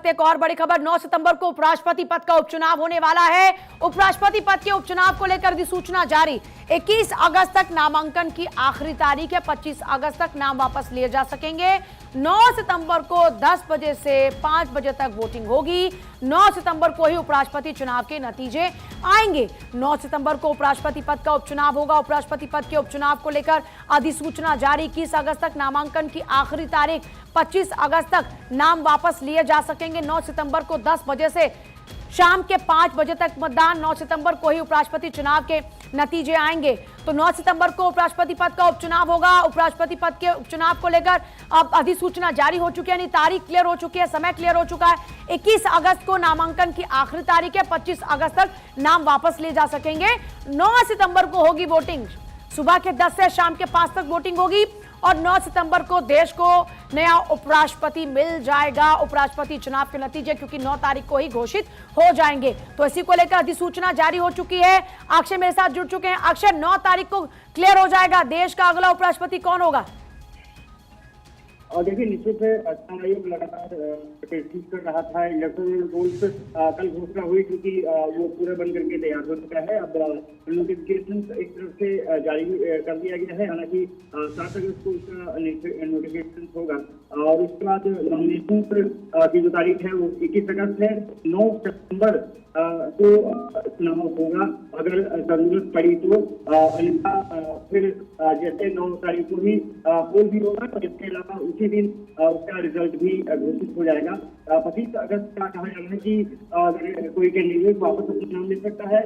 एक और बड़ी खबर, 9 सितंबर को उपराष्ट्रपति पद का उपचुनाव होने वाला है। उपराष्ट्रपति पद के उपचुनाव को लेकर अधिसूचना जारी। 21 अगस्त तक नामांकन की आखिरी तारीख है। 25 अगस्त तक नाम वापस लिए जा सकेंगे। 9 सितंबर को 10 बजे से 5 बजे तक वोटिंग होगी। 9 सितंबर को ही उपराष्ट्रपति चुनाव के नतीजे आएंगे। 9 सितंबर को उपराष्ट्रपति पद का उपचुनाव होगा। उपराष्ट्रपति पद के उपचुनाव को लेकर अधिसूचना जारी। 21 अगस्त तक नामांकन की आखिरी तारीख, 25 अगस्त तक नाम वापस लिए जा सकेंगे। 9 सितंबर को 10 बजे से शाम के 5 बजे तक मतदान। 9 सितंबर को ही उपराष्ट्रपति चुनाव के नतीजे आएंगे। तो 9 सितंबर को उपराष्ट्रपति पद का उपचुनाव होगा। उपराष्ट्रपति पद के उपचुनाव को लेकर अब अधिसूचना जारी हो चुकी है, यानी तारीख क्लियर हो चुकी है, समय क्लियर हो चुका है। 21 अगस्त को नामांकन की आखिरी तारीख है। 25 अगस्त तक नाम वापस लिए जा सकेंगे। 9 सितंबर को होगी वोटिंग। सुबह के 10 से शाम के 5 तक वोटिंग होगी और 9 सितंबर को देश को नया उपराष्ट्रपति मिल जाएगा। उपराष्ट्रपति चुनाव के नतीजे क्योंकि 9 तारीख को ही घोषित हो जाएंगे, तो इसी को लेकर अधिसूचना जारी हो चुकी है। अक्षय मेरे साथ जुड़ चुके हैं। अक्षय, 9 तारीख को क्लियर हो जाएगा देश का अगला उपराष्ट्रपति कौन होगा? और देखिए, निश्चित है चुनाव आयोग लगातार प्रैक्टिस कर रहा था। इलेक्टोरल रोल्स कल घोषणा हुई क्योंकि वो पूरा बन करके तैयार हो चुका है। अब नोटिफिकेशन एक तरफ से जारी कर दिया गया है। हालांकि 7 अगस्त को उसका नोटिफिकेशन होगा और उसके बाद नॉमिनेशन की जो तारीख है वो 21 अगस्त है। 9 सितंबर को चुनाव होगा। अगर जरूरत पड़ी तो अन्यथा फिर जैसे 9 तारीख को ही पोल भी होगा और इसके अलावा उसी दिन उसका रिजल्ट भी घोषित हो जाएगा। 25 अगस्त का कहा जा रहा है कि कोई कैंडिडेट वापस अपना नाम ले सकता है।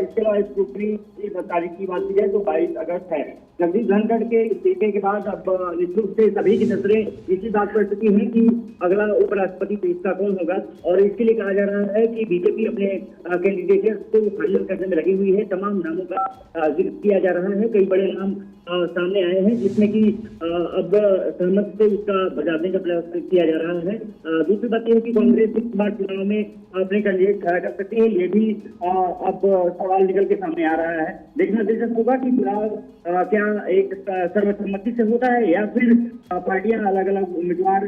इसके अलावा स्क्रूटनी की तारीख की बात की जाए तो 22 अगस्त है। जगदीप धनखड़ के इस्तीफे के बाद अब निश्चित रूप से सभी की नजरें इसी बात पर टिकी हैं कि अगला उपराष्ट्रपति देश का कौन होगा। और इसके लिए कहा जा रहा है कि बीजेपी अपने कैंडिडेट को फाइनल करने में लगी हुई है। तमाम नामों का जिक्र किया जा रहा है। कई बड़े नाम सामने आए हैं जिसमें कि अब सहमति से उसका बजाने का प्रयास किया जा रहा है। दूसरी बात यह है कि कांग्रेस इस बार चुनाव में अपने कैंडिडेट खड़ा कर सकती है। ये भी अब सवाल निकल के सामने आ रहा है। देखना दिलचस्प होगा कि चुनाव क्या एक सर्वसम्मति से होता है या फिर पार्टियां अलग अलग उम्मीदवार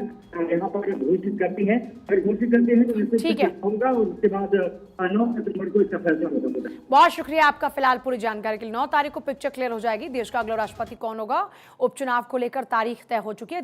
यहाँ पर घोषित करती हैं। अगर घोषित करते हैं तो निश्चित होगा और उसके बाद 9 सितंबर को इसका फैसला होगा। बहुत शुक्रिया आपका फिलहाल पूरी जानकारी के लिए। 9 तारीख को पिक्चर क्लियर हो जाएगी। देश का अगला राष्ट्रपति कौन होगा, उपचुनाव को लेकर तारीख तय हो चुकी है।